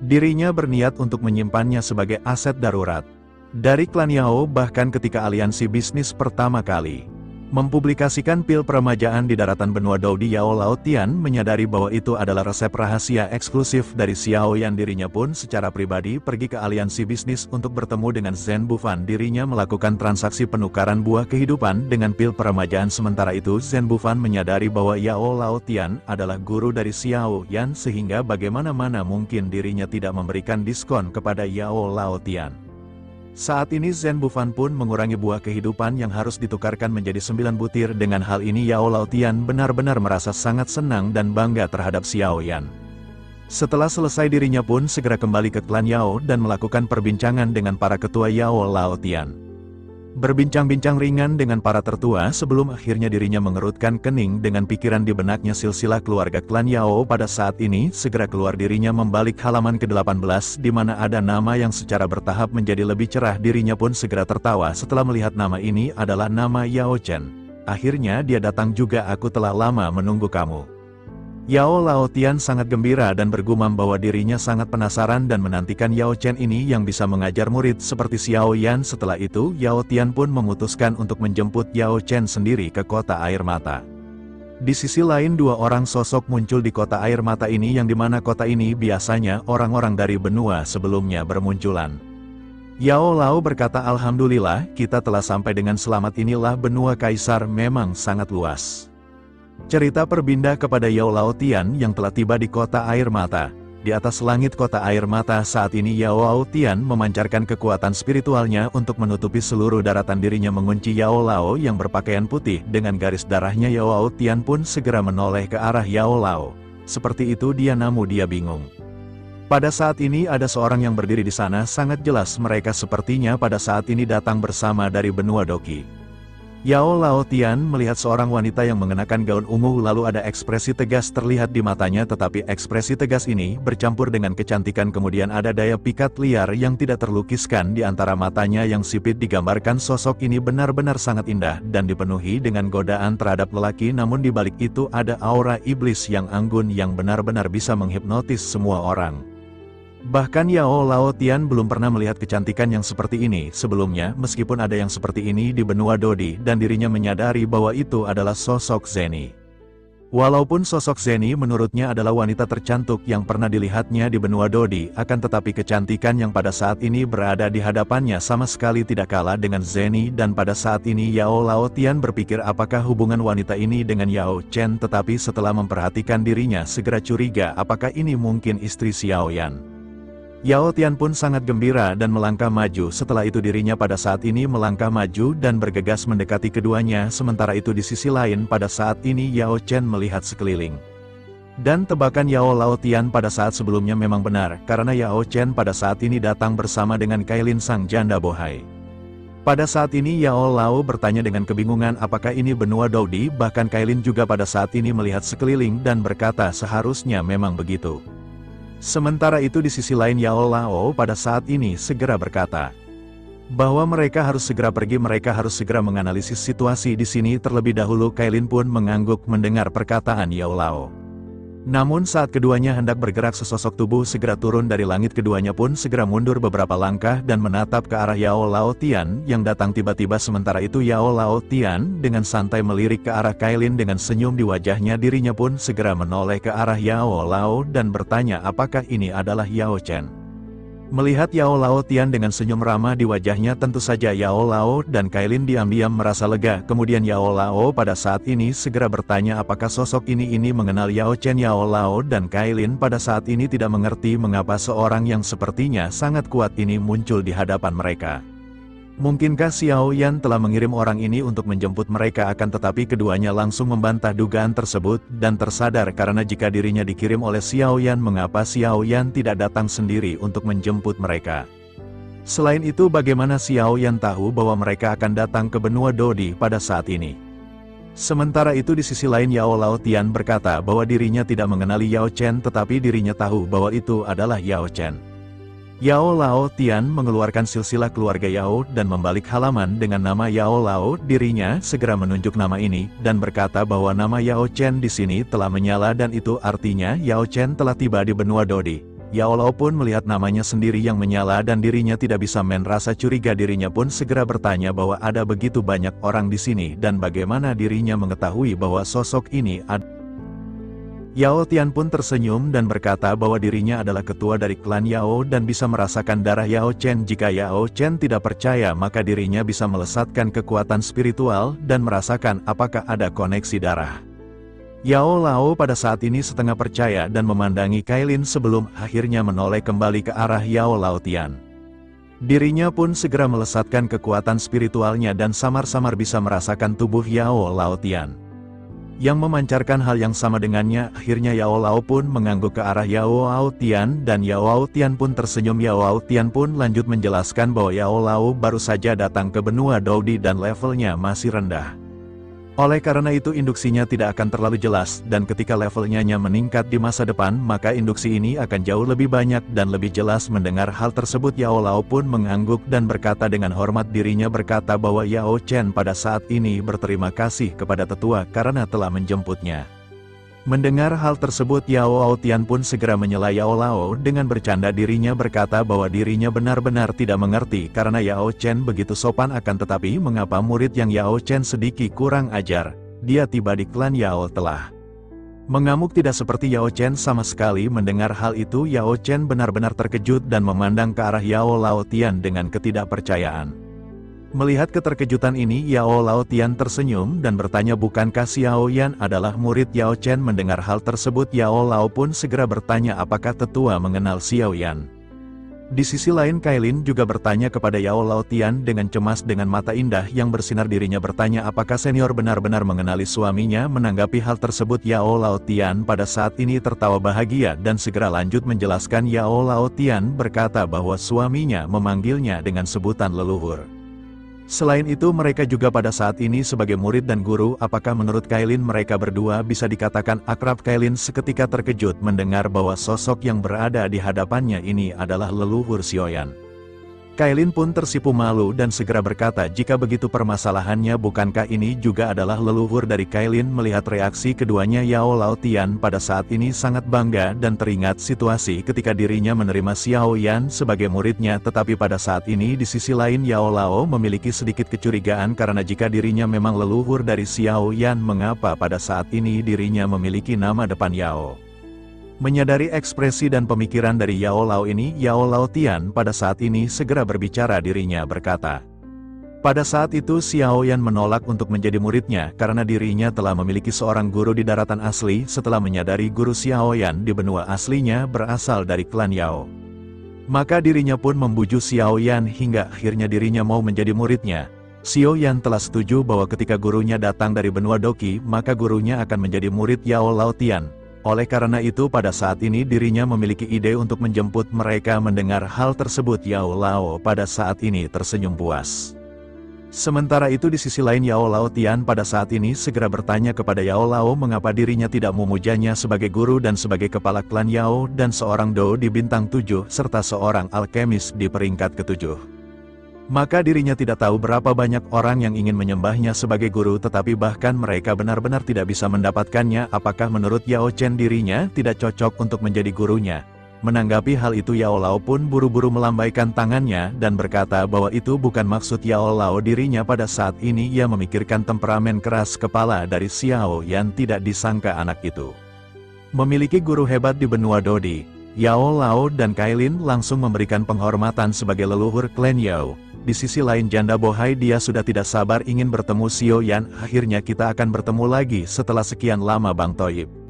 Dirinya berniat untuk menyimpannya sebagai aset darurat dari klan Yao. Bahkan ketika aliansi bisnis pertama kali mempublikasikan pil peremajaan di daratan benua Daudi, Yao Laotian menyadari bahwa itu adalah resep rahasia eksklusif dari Xiao Yan. Dirinya pun secara pribadi pergi ke aliansi bisnis untuk bertemu dengan Zhen Bufan. Dirinya melakukan transaksi penukaran buah kehidupan dengan pil peremajaan. Sementara itu Zhen Bufan menyadari bahwa Yao Laotian adalah guru dari Xiao Yan, sehingga bagaimana mungkin dirinya tidak memberikan diskon kepada Yao Laotian. Saat ini Zhen Bufan pun mengurangi buah kehidupan yang harus ditukarkan menjadi 9 butir. Dengan hal ini Yao Laotian benar-benar merasa sangat senang dan bangga terhadap Xiao Yan. Setelah selesai dirinya pun segera kembali ke klan Yao dan melakukan perbincangan dengan para ketua Yao Laotian. Berbincang-bincang ringan dengan para tertua sebelum akhirnya dirinya mengerutkan kening dengan pikiran di benaknya. Silsilah keluarga klan Yao pada saat ini segera keluar. Dirinya membalik halaman ke-18 di mana ada nama yang secara bertahap menjadi lebih cerah. Dirinya pun segera tertawa setelah melihat nama ini adalah nama Yao Chen. Akhirnya dia datang juga, aku telah lama menunggu kamu. Yao Laotian sangat gembira dan bergumam bahwa dirinya sangat penasaran dan menantikan Yao Chen ini yang bisa mengajar murid seperti Xiao Yan. Setelah itu Yao Tian pun memutuskan untuk menjemput Yao Chen sendiri ke kota air mata. Di sisi lain dua orang sosok muncul di kota air mata ini, yang dimana kota ini biasanya orang-orang dari benua sebelumnya bermunculan. Yao Lao berkata, alhamdulillah kita telah sampai dengan selamat. Inilah benua kaisar, memang sangat luas. Cerita berpindah kepada Yao Laotian yang telah tiba di kota air mata. Di atas langit kota air mata saat ini Yao Laotian memancarkan kekuatan spiritualnya untuk menutupi seluruh daratan. Dirinya mengunci Yao Lao yang berpakaian putih dengan garis darahnya. Yao Laotian pun segera menoleh ke arah Yao Lao. Seperti itu dia, namun dia bingung. Pada saat ini ada seorang yang berdiri di sana, sangat jelas mereka sepertinya pada saat ini datang bersama dari benua Doqi. Yao Laotian melihat seorang wanita yang mengenakan gaun ungu, lalu ada ekspresi tegas terlihat di matanya, tetapi ekspresi tegas ini bercampur dengan kecantikan, kemudian ada daya pikat liar yang tidak terlukiskan di antara matanya yang sipit. Digambarkan sosok ini benar-benar sangat indah dan dipenuhi dengan godaan terhadap lelaki, namun di balik itu ada aura iblis yang anggun yang benar-benar bisa menghipnotis semua orang. Bahkan Yao Laotian belum pernah melihat kecantikan yang seperti ini sebelumnya, meskipun ada yang seperti ini di benua Dodi, dan dirinya menyadari bahwa itu adalah sosok Zeni. Walaupun sosok Zeni menurutnya adalah wanita tercantik yang pernah dilihatnya di benua Dodi, akan tetapi kecantikan yang pada saat ini berada di hadapannya sama sekali tidak kalah dengan Zeni, dan pada saat ini Yao Laotian berpikir apakah hubungan wanita ini dengan Yao Chen, tetapi setelah memperhatikan dirinya segera curiga apakah ini mungkin istri Xiao Yan. Yao Tian pun sangat gembira dan melangkah maju. Setelah itu dirinya pada saat ini melangkah maju dan bergegas mendekati keduanya. Sementara itu di sisi lain pada saat ini Yao Chen melihat sekeliling. Dan tebakan Yao Laotian pada saat sebelumnya memang benar, karena Yao Chen pada saat ini datang bersama dengan Kailin sang janda bohai. Pada saat ini Yao Lao bertanya dengan kebingungan apakah ini benua Dodi, bahkan Kailin juga pada saat ini melihat sekeliling dan berkata seharusnya memang begitu. Sementara itu di sisi lain Yao Lao pada saat ini segera berkata bahwa mereka harus segera pergi, mereka harus segera menganalisis situasi di sini terlebih dahulu. Kailin pun mengangguk mendengar perkataan Yao Lao. Namun saat keduanya hendak bergerak, sesosok tubuh segera turun dari langit. Keduanya pun segera mundur beberapa langkah dan menatap ke arah Yao Laotian yang datang tiba-tiba. Sementara itu Yao Laotian dengan santai melirik ke arah Kailin dengan senyum di wajahnya. Dirinya pun segera menoleh ke arah Yao Lao dan bertanya apakah ini adalah Yao Chen. Melihat Yao Laotian dengan senyum ramah di wajahnya, tentu saja Yao Lao dan Kailin diam-diam merasa lega. Kemudian Yao Lao pada saat ini segera bertanya apakah sosok ini mengenal Yao Chen. Yao Lao dan Kailin pada saat ini tidak mengerti mengapa seorang yang sepertinya sangat kuat ini muncul di hadapan mereka. Mungkinkah Xiao Yan telah mengirim orang ini untuk menjemput mereka? Akan tetapi keduanya langsung membantah dugaan tersebut dan tersadar karena jika dirinya dikirim oleh Xiao Yan, mengapa Xiao Yan tidak datang sendiri untuk menjemput mereka? Selain itu bagaimana Xiao Yan tahu bahwa mereka akan datang ke benua Dodi pada saat ini? Sementara itu di sisi lain Yao Laotian berkata bahwa dirinya tidak mengenali Yao Chen, tetapi dirinya tahu bahwa itu adalah Yao Chen. Yao Laotian mengeluarkan silsilah keluarga Yao dan membalik halaman dengan nama Yao Lao. Dirinya segera menunjuk nama ini dan berkata bahwa nama Yao Chen di sini telah menyala dan itu artinya Yao Chen telah tiba di benua Dodi. Yao Lao pun melihat namanya sendiri yang menyala dan dirinya tidak bisa rasa curiga. Dirinya pun segera bertanya bahwa ada begitu banyak orang di sini dan bagaimana dirinya mengetahui bahwa sosok ini ada. Yao Tian pun tersenyum dan berkata bahwa dirinya adalah ketua dari klan Yao dan bisa merasakan darah Yao Chen. Jika Yao Chen tidak percaya, maka dirinya bisa melesatkan kekuatan spiritual dan merasakan apakah ada koneksi darah. Yao Lao pada saat ini setengah percaya dan memandangi Kailin sebelum akhirnya menoleh kembali ke arah Yao Laotian. Dirinya pun segera melesatkan kekuatan spiritualnya dan samar-samar bisa merasakan tubuh Yao Laotian yang memancarkan hal yang sama dengannya. Akhirnya Yao Lao pun mengangguk ke arah Yao Laotian dan Yao Laotian pun tersenyum. Yao Laotian pun lanjut menjelaskan bahwa Yao Lao baru saja datang ke benua Dodi dan levelnya masih rendah. Oleh karena itu induksinya tidak akan terlalu jelas, dan ketika levelnya meningkat di masa depan, maka induksi ini akan jauh lebih banyak dan lebih jelas. Mendengar hal tersebut Yao Lao pun mengangguk dan berkata dengan hormat. Dirinya berkata bahwa Yao Chen pada saat ini berterima kasih kepada tetua karena telah menjemputnya. Mendengar hal tersebut Yao Laotian pun segera menyela Yao Lao dengan bercanda. Dirinya berkata bahwa dirinya benar-benar tidak mengerti karena Yao Chen begitu sopan, akan tetapi mengapa murid yang Yao Chen sedikit kurang ajar, dia tiba di klan Yao telah mengamuk tidak seperti Yao Chen sama sekali. Mendengar hal itu Yao Chen benar-benar terkejut dan memandang ke arah Yao Laotian dengan ketidakpercayaan. Melihat keterkejutan ini Yao Laotian tersenyum dan bertanya bukankah Xiao Yan adalah murid Yao Chen? Mendengar hal tersebut Yao Lao pun segera bertanya apakah tetua mengenal Xiao Yan. Di sisi lain Kailin juga bertanya kepada Yao Laotian dengan cemas dengan mata indah yang bersinar. Dirinya bertanya apakah senior benar-benar mengenali suaminya. Menanggapi hal tersebut Yao Laotian pada saat ini tertawa bahagia dan segera lanjut menjelaskan. Yao Laotian berkata bahwa suaminya memanggilnya dengan sebutan leluhur. Selain itu mereka juga pada saat ini sebagai murid dan guru. Apakah menurut Kailin mereka berdua bisa dikatakan akrab? Kailin seketika terkejut mendengar bahwa sosok yang berada di hadapannya ini adalah leluhur Xiaoyan. Kailin pun tersipu malu dan segera berkata, jika begitu permasalahannya bukankah ini juga adalah leluhur dari Kailin? Melihat reaksi keduanya Yao Laotian pada saat ini sangat bangga dan teringat situasi ketika dirinya menerima Xiaoyan sebagai muridnya. Tetapi pada saat ini di sisi lain Yao Lao memiliki sedikit kecurigaan karena jika dirinya memang leluhur dari Xiaoyan, mengapa pada saat ini dirinya memiliki nama depan Yao? Menyadari ekspresi dan pemikiran dari Yao Lao ini, Yao Laotian pada saat ini segera berbicara. Dirinya berkata, pada saat itu Xiaoyan menolak untuk menjadi muridnya karena dirinya telah memiliki seorang guru di daratan asli. Setelah menyadari guru Xiaoyan di benua aslinya berasal dari klan Yao, maka dirinya pun membujuk Xiaoyan hingga akhirnya dirinya mau menjadi muridnya. Xiaoyan telah setuju bahwa ketika gurunya datang dari benua Doqi, maka gurunya akan menjadi murid Yao Laotian. Oleh karena itu pada saat ini dirinya memiliki ide untuk menjemput mereka. Mendengar hal tersebut Yao Lao pada saat ini tersenyum puas. Sementara itu di sisi lain Yao Laotian pada saat ini segera bertanya kepada Yao Lao mengapa dirinya tidak memujanya sebagai guru dan sebagai kepala klan Yao dan seorang Do di bintang 7 serta seorang alkemis di peringkat ke-7. Maka dirinya tidak tahu berapa banyak orang yang ingin menyembahnya sebagai guru, tetapi bahkan mereka benar-benar tidak bisa mendapatkannya. Apakah menurut Yao Chen dirinya tidak cocok untuk menjadi gurunya? Menanggapi hal itu Yao Lao pun buru-buru melambaikan tangannya dan berkata bahwa itu bukan maksud Yao Lao. Dirinya pada saat ini ia memikirkan temperamen keras kepala dari Xiao yang tidak disangka anak itu memiliki guru hebat di benua Dodi. Yao Lao dan Kailin langsung memberikan penghormatan sebagai leluhur klan Yao. Di sisi lain janda bohai dia sudah tidak sabar ingin bertemu Xiaoyan. Akhirnya kita akan bertemu lagi setelah sekian lama Bang Toib.